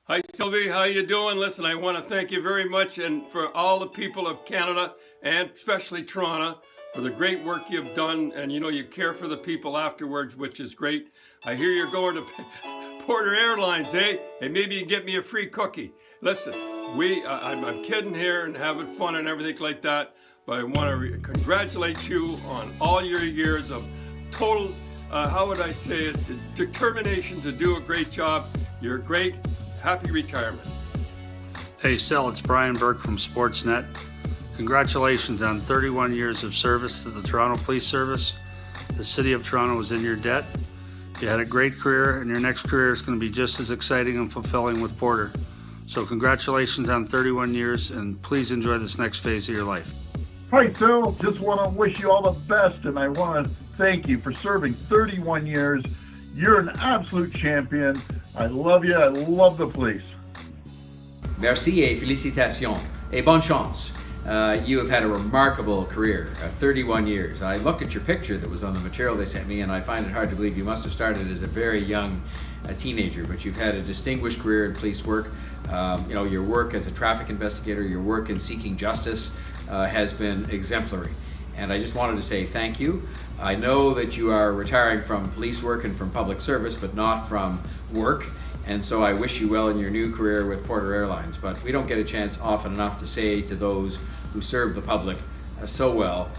Hi, Sylvie. How you doing? Listen, I want to thank you very much, and for all the people of Canada, and especially Toronto, for the great work you've done. And you care for the people afterwards, which is great. I hear you're going to Porter Airlines, eh? And maybe you can get me a free cookie. Listen, I'm kidding here and having fun and everything like that, but I want to congratulate you on all your years of total, how would I say it, determination to do a great job. You're great. Happy retirement. Hey, Sel, it's Brian Burke from Sportsnet. Congratulations on 31 years of service to the Toronto Police Service. The City of Toronto is in your debt. You had a great career, and your next career is going to be just as exciting and fulfilling with Porter. So congratulations on 31 years, and please enjoy this next phase of your life. Hi, Phil. Just want to wish you all the best, and I want to thank you for serving 31 years. You're an absolute champion. I love you. I love the police. Merci et félicitations et bonne chance. You have had a remarkable career, 31 years. I looked at your picture that was on the material they sent me, and I find it hard to believe you must have started as a very young teenager, but you've had a distinguished career in police work. Your work as a traffic investigator, your work in seeking justice has been exemplary. And I just wanted to say thank you. I know that you are retiring from police work and from public service, but not from work. And so I wish you well in your new career with Porter Airlines. But we don't get a chance often enough to say to those who serve the public so well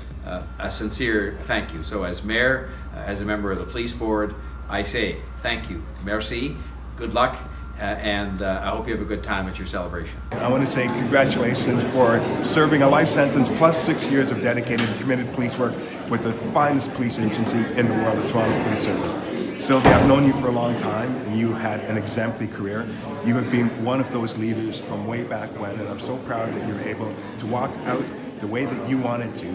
a sincere thank you. So as mayor, as a member of the police board, I say thank you. Merci, good luck, and I hope you have a good time at your celebration. And I want to say congratulations for serving a life sentence plus 6 years of dedicated and committed police work with the finest police agency in the world, the Toronto Police Service. Sylvie, I've known you for a long time, and you've had an exemplary career. You have been one of those leaders from way back when, and I'm so proud that you're able to walk out the way that you wanted to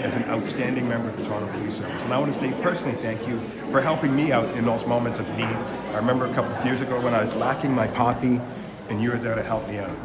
as an outstanding member of the Toronto Police Service. And I want to say personally thank you for helping me out in those moments of need. I remember a couple of years ago when I was lacking my poppy, and you were there to help me out.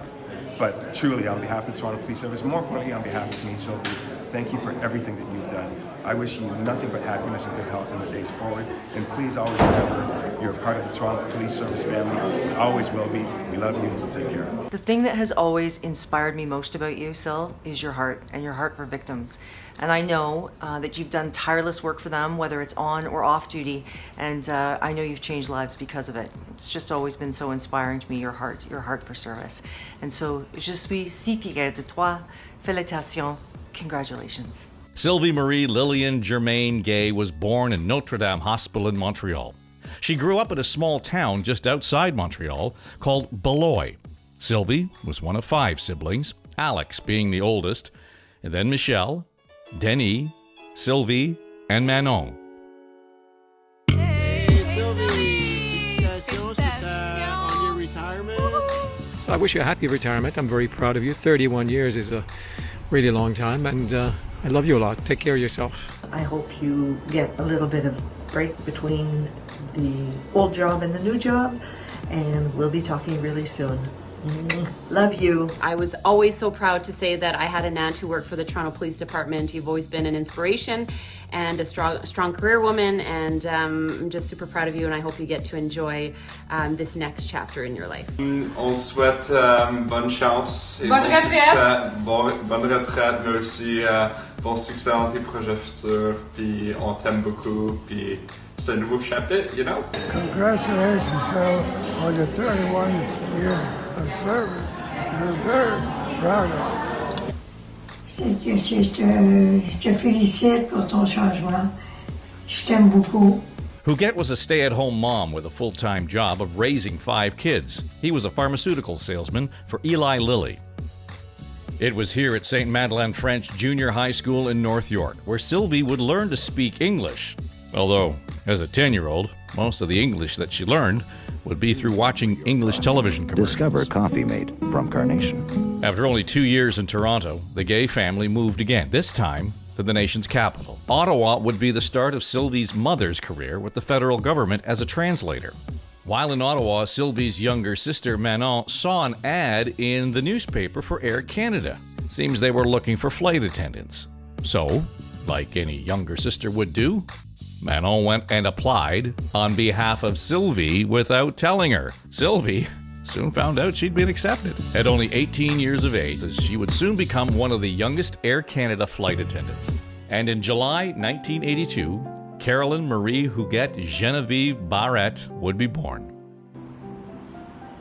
But truly, on behalf of the Toronto Police Service, more importantly on behalf of me, Sylvie, thank you for everything that you've done. I wish you nothing but happiness and good health in the days forward. And please always remember, you're a part of the Toronto Police Service family. You always will be. We love you. Take care. The thing that has always inspired me most about you, Sil, is your heart and your heart for victims. And I know that you've done tireless work for them, whether it's on or off duty. And I know you've changed lives because of it. It's just always been so inspiring to me, your heart for service. And so, je suis si fière de toi. Félicitations. Congratulations. Sylvie Marie Lillian Germaine Gay was born in Notre Dame Hospital in Montreal. She grew up in a small town just outside Montreal called Beloit. Sylvie was one of 5 siblings, Alex being the oldest, and then Michelle, Denis, Sylvie, and Manon. Hey, Sylvie! Félicitations on your retirement. So I wish you a happy retirement. I'm very proud of you. 31 years is a really long time, and I love you a lot. Take care of yourself. I hope you get a little bit of break between the old job and the new job, and we'll be talking really soon. Love you. I was always so proud to say that I had an aunt who worked for the Toronto Police Department. You've always been an inspiration and a strong career woman, and I'm just super proud of you, and I hope you get to enjoy this next chapter in your life. On souhaite bonne chance et bonne succès. Bonne retraite, mais aussi bon succès dans tes projets futurs, puis on t'aime beaucoup, puis c'est un nouveau chapitre, you know? Congratulations, Sal, on your 31 years of service. You're very proud of it. Je te félicite pour ton changement. Je t'aime beaucoup. Huguette was a stay-at-home mom with a full-time job of raising 5 kids. He was a pharmaceutical salesman for Eli Lilly. It was here at St. Madeleine French Junior High School in North York where Sylvie would learn to speak English. Although, as a 10-year-old, most of the English that she learned would be through watching English television commercials. Discover Coffee Mate from Carnation. After only 2 years in Toronto, the Gay family moved again, this time to the nation's capital. Ottawa would be the start of Sylvie's mother's career with the federal government as a translator. While in Ottawa, Sylvie's younger sister Manon saw an ad in the newspaper for Air Canada. Seems they were looking for flight attendants. So, like any younger sister would do, Manon went and applied on behalf of Sylvie without telling her. Sylvie soon found out she'd been accepted. At only 18 years of age, she would soon become one of the youngest Air Canada flight attendants. And in July 1982, Carolyn Marie Huguette Genevieve Barrette would be born.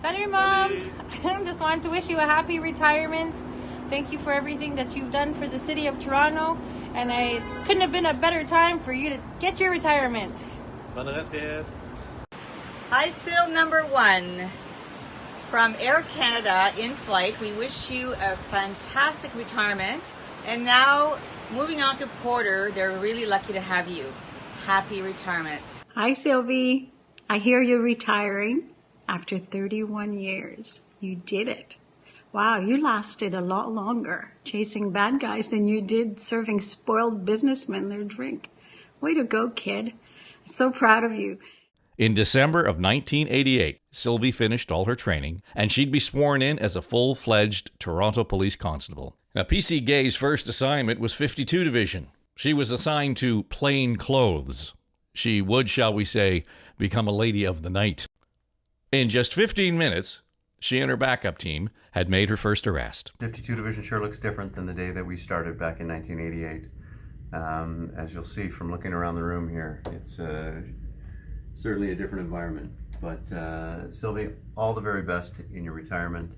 Salut, Mom! I just wanted to wish you a happy retirement. Thank you for everything that you've done for the city of Toronto, and it couldn't have been a better time for you to get your retirement. Bonne retraite. Hi, Sil number 1. From Air Canada in flight, we wish you a fantastic retirement. And now, moving on to Porter, they're really lucky to have you. Happy retirement. Hi, Sylvie. I hear you're retiring after 31 years. You did it. Wow, you lasted a lot longer chasing bad guys than you did serving spoiled businessmen their drink. Way to go, kid. So proud of you. In December of 1988, Sylvie finished all her training, and she'd be sworn in as a full-fledged Toronto Police Constable. Now, PC Gay's first assignment was 52 Division. She was assigned to plain clothes. She would, shall we say, become a lady of the night. In just 15 minutes, she and her backup team had made her first arrest. 52 Division sure looks different than the day that we started back in 1988. As you'll see from looking around the room here, it's certainly a different environment. But Sylvie, all the very best in your retirement.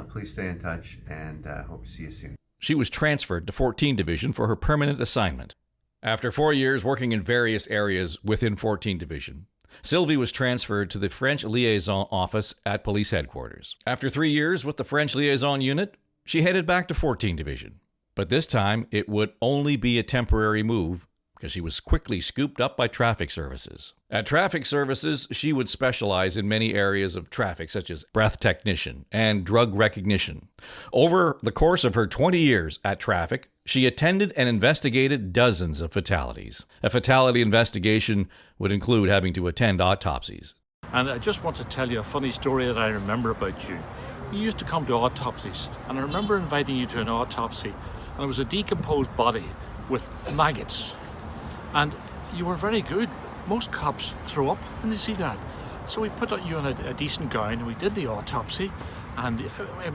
Please stay in touch, and hope to see you soon. She was transferred to 14 Division for her permanent assignment. After 4 years working in various areas within 14 Division, Sylvie was transferred to the French Liaison Office at Police Headquarters. After 3 years with the French Liaison Unit, she headed back to 14 Division. But this time, it would only be a temporary move because she was quickly scooped up by traffic services. At traffic services, she would specialize in many areas of traffic, such as breath technician and drug recognition. Over the course of her 20 years at traffic, she attended and investigated dozens of fatalities. A fatality investigation would include having to attend autopsies. And I just want to tell you a funny story that I remember about you. You used to come to autopsies, and I remember inviting you to an autopsy, and it was a decomposed body with maggots. And you were very good. Most cops throw up when they see that. So we put you in a decent gown, and we did the autopsy, and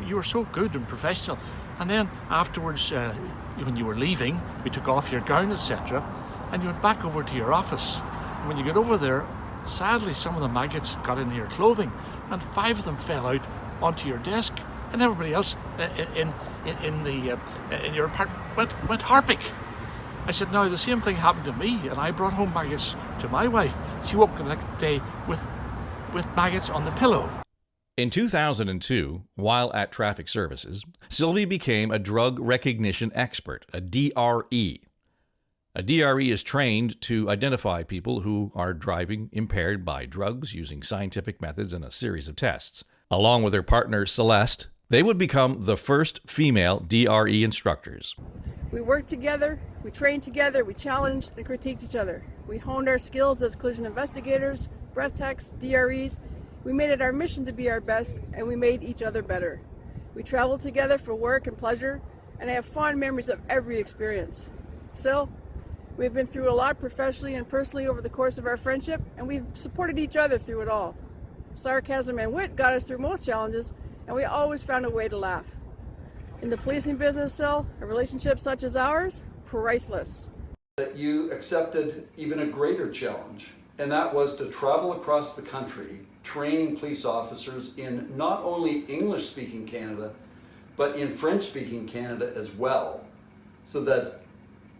you were so good and professional. And then afterwards, when you were leaving, we took off your gown, etc., and you went back over to your office. And when you got over there, sadly, some of the maggots got into your clothing, and 5 of them fell out onto your desk, and everybody else in your apartment went harping. I said, no, the same thing happened to me, and I brought home maggots to my wife. She woke up the next day with maggots on the pillow. In 2002, while at traffic services, Sylvie became a drug recognition expert, a DRE. A DRE is trained to identify people who are driving impaired by drugs using scientific methods and a series of tests. Along with her partner, Celeste, they would become the first female DRE instructors. We worked together, we trained together, we challenged and critiqued each other. We honed our skills as collision investigators, breath techs, DREs. We made it our mission to be our best, and we made each other better. We traveled together for work and pleasure, and I have fond memories of every experience. Sil, we've been through a lot professionally and personally over the course of our friendship, and we've supported each other through it all. Sarcasm and wit got us through most challenges, and we always found a way to laugh. In the policing business, Sil, a relationship such as ours, priceless. You accepted even a greater challenge, and that was to travel across the country training police officers in not only English-speaking Canada, but in French-speaking Canada as well, so that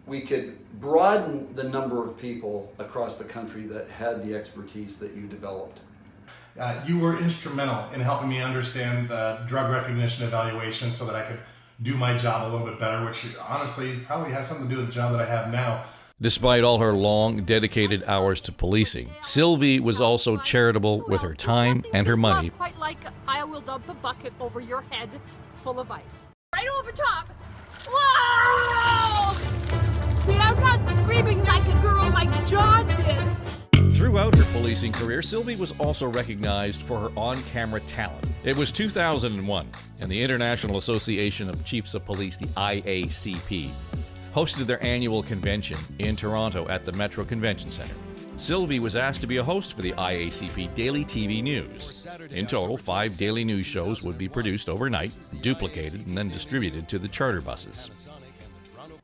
we could broaden the number of people across the country that had the expertise that you developed. You were instrumental in helping me understand drug recognition evaluation so that I could do my job a little bit better, which honestly probably has something to do with the job that I have now. Despite all her long, dedicated hours to policing, Sylvie was also charitable with her time and her money. It's not quite like I will dump a bucket over your head full of ice. Right over top. Whoa! See, I'm not screaming like a girl like John did. Throughout her policing career, Sylvie was also recognized for her on-camera talent. It was 2001, and the International Association of Chiefs of Police, the IACP, hosted their annual convention in Toronto at the Metro Convention Centre. Sylvie was asked to be a host for the IACP Daily TV News. In total, 5 daily news shows would be produced overnight, duplicated, and then distributed to the charter buses.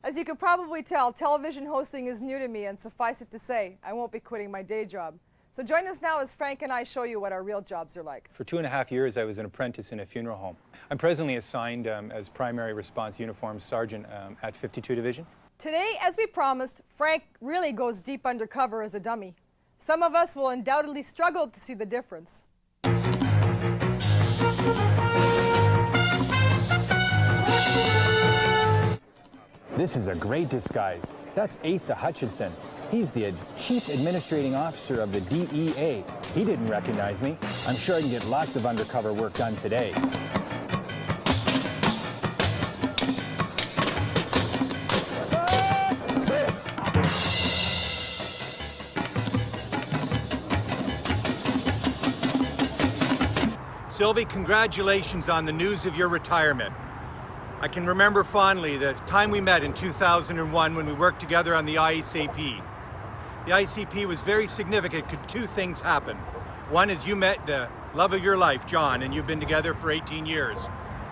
As you can probably tell, television hosting is new to me, and suffice it to say, I won't be quitting my day job. So join us now as Frank and I show you what our real jobs are like. For 2.5 years, I was an apprentice in a funeral home. I'm presently assigned as primary response uniform sergeant at 52 Division. Today, as we promised, Frank really goes deep undercover as a dummy. Some of us will undoubtedly struggle to see the difference. This is a great disguise. That's Asa Hutchinson. He's the Chief Administrating Officer of the DEA. He didn't recognize me. I'm sure I can get lots of undercover work done today. Sylvie, congratulations on the news of your retirement. I can remember fondly the time we met in 2001 when we worked together on the IACP. The IACP was very significant. Could 2 things happen. One is you met the love of your life, John, and you've been together for 18 years.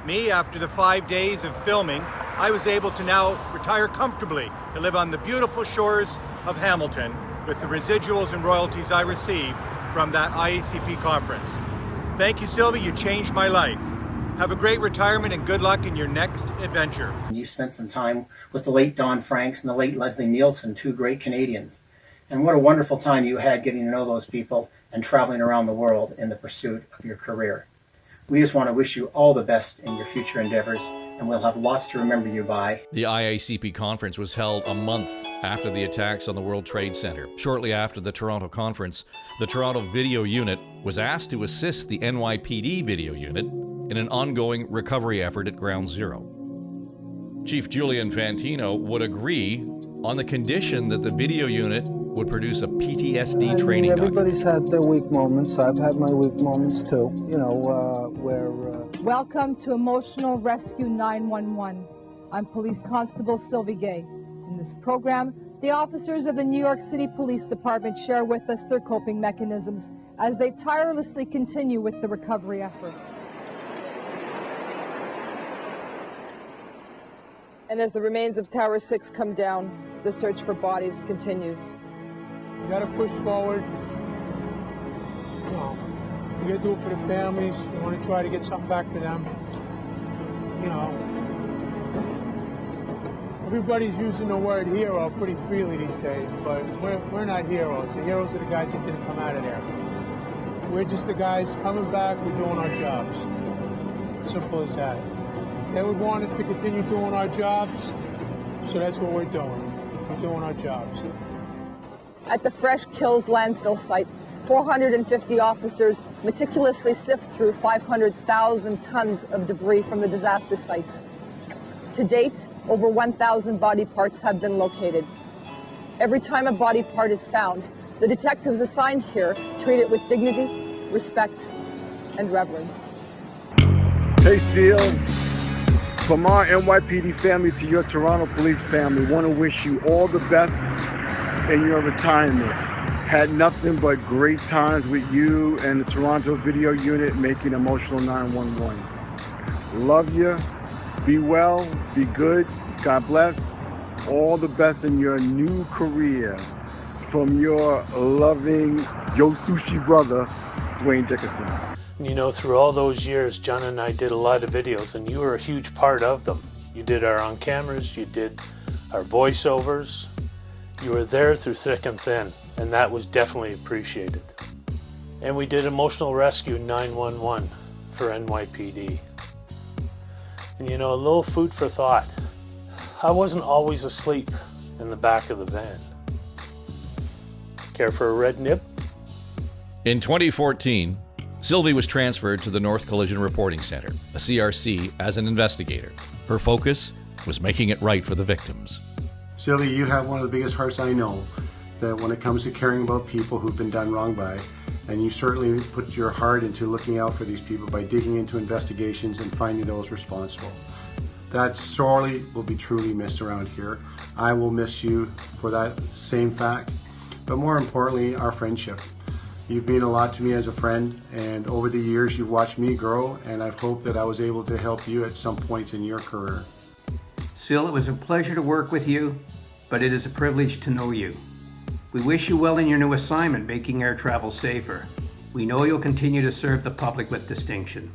Me, after the 5 days of filming, I was able to now retire comfortably and live on the beautiful shores of Hamilton with the residuals and royalties I received from that IACP conference. Thank you, Sylvie. You changed my life. Have a great retirement and good luck in your next adventure. You spent some time with the late Don Franks and the late Leslie Nielsen, 2 great Canadians. And what a wonderful time you had getting to know those people and traveling around the world in the pursuit of your career. We just want to wish you all the best in your future endeavors, and we'll have lots to remember you by. The IACP conference was held a month after the attacks on the World Trade Center. Shortly after the Toronto conference, the Toronto Video Unit was asked to assist the NYPD Video Unit in an ongoing recovery effort at Ground Zero. Chief Julian Fantino would agree on the condition that the video unit would produce a PTSD training document. Everybody's had their weak moments. I've had my weak moments too, where... Welcome to Emotional Rescue 911. I'm Police Constable Sylvie Gay. In this program, the officers of the New York City Police Department share with us their coping mechanisms as they tirelessly continue with the recovery efforts. And as the remains of Tower 6 come down, the search for bodies continues. You gotta push forward. You gotta do it for the families. You wanna try to get something back to them. Everybody's using the word hero pretty freely these days, but we're not heroes. The heroes are the guys that didn't come out of there. We're just the guys coming back, we're doing our jobs. Simple as that. They would want us to continue doing our jobs, so that's what we're doing. We're doing our jobs. At the Fresh Kills landfill site, 450 officers meticulously sift through 500,000 tons of debris from the disaster site. To date, over 1,000 body parts have been located. Every time a body part is found, the detectives assigned here treat it with dignity, respect, and reverence. Hey, Phil. From our NYPD family to your Toronto Police family, want to wish you all the best in your retirement. Had nothing but great times with you and the Toronto Video Unit making Emotional 911. Love you. Be well. Be good. God bless. All the best in your new career. From your loving Joe Sushi brother, Dwayne Dickerson. Through all those years, John and I did a lot of videos, and you were a huge part of them. You did our on-cameras, you did our voiceovers. You were there through thick and thin, and that was definitely appreciated. And we did Emotional Rescue 911 for NYPD. And a little food for thought. I wasn't always asleep in the back of the van. Care for a red nip? In 2014, Sylvie was transferred to the North Collision Reporting Center, a CRC, as an investigator. Her focus was making it right for the victims. Sylvie, you have one of the biggest hearts I know, that when it comes to caring about people who've been done wrong by, and you certainly put your heart into looking out for these people by digging into investigations and finding those responsible. That sorely will be truly missed around here. I will miss you for that same fact, but more importantly, our friendship. You've meant a lot to me as a friend, and over the years you've watched me grow, and I've hoped that I was able to help you at some points in your career. Sil, it was a pleasure to work with you, but it is a privilege to know you. We wish you well in your new assignment, making air travel safer. We know you'll continue to serve the public with distinction.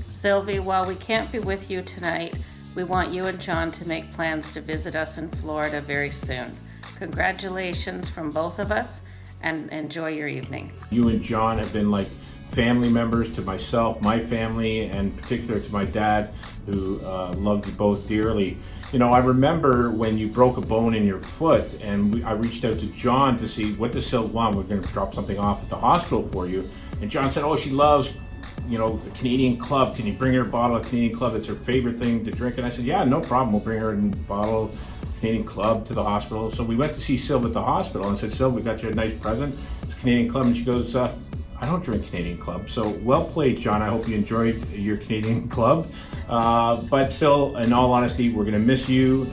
Sylvie, while we can't be with you tonight, we want you and John to make plans to visit us in Florida very soon. Congratulations from both of us, and enjoy your evening. You and John have been like family members to myself, my family, and particular to my dad, who loved you both dearly. You know, I remember when you broke a bone in your foot, and I reached out to John to see what does Sil want. We're going to drop something off at the hospital for you. And John said, oh, she loves, you know, the Canadian Club. Can you bring her a bottle of Canadian Club? It's her favorite thing to drink. And I said, yeah, no problem. We'll bring her a bottle of Canadian Club to the hospital. So we went to see Sil at the hospital and said, Sil, we got you a nice present. It's Canadian Club. And she goes, I don't drink Canadian Club. So well played, John. I hope you enjoyed your Canadian Club. But Sil, in all honesty, we're going to miss you.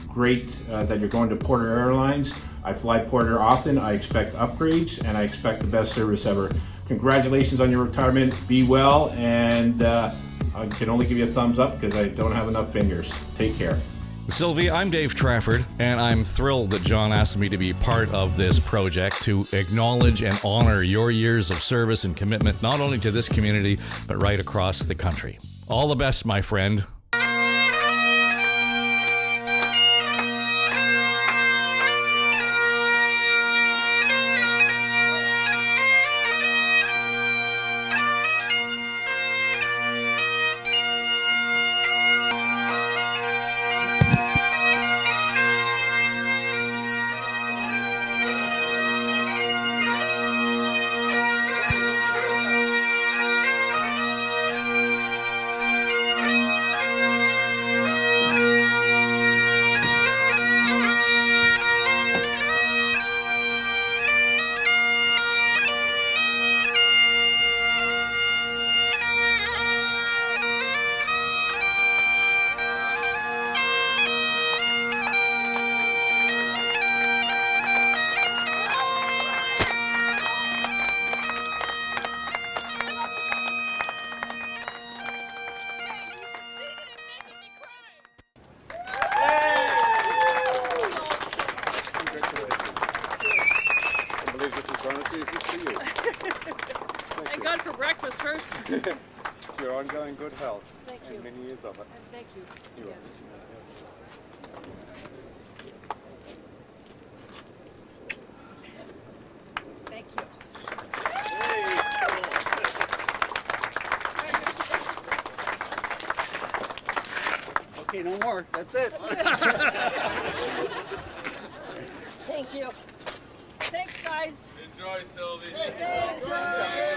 Great that you're going to Porter Airlines. I fly Porter often. I expect upgrades, and I expect the best service ever. Congratulations on your retirement. Be well, and I can only give you a thumbs up because I don't have enough fingers. Take care. Sylvie, I'm Dave Trafford, and I'm thrilled that John asked me to be part of this project to acknowledge and honor your years of service and commitment, not only to this community, but right across the country. All the best, my friend. Thank God for breakfast first. Your ongoing good health. Thank you. And many years of it. And thank you. You're welcome. Thank you. Okay, no more. That's it. Thank you. Thanks, guys. Enjoy, Sylvie. Thanks.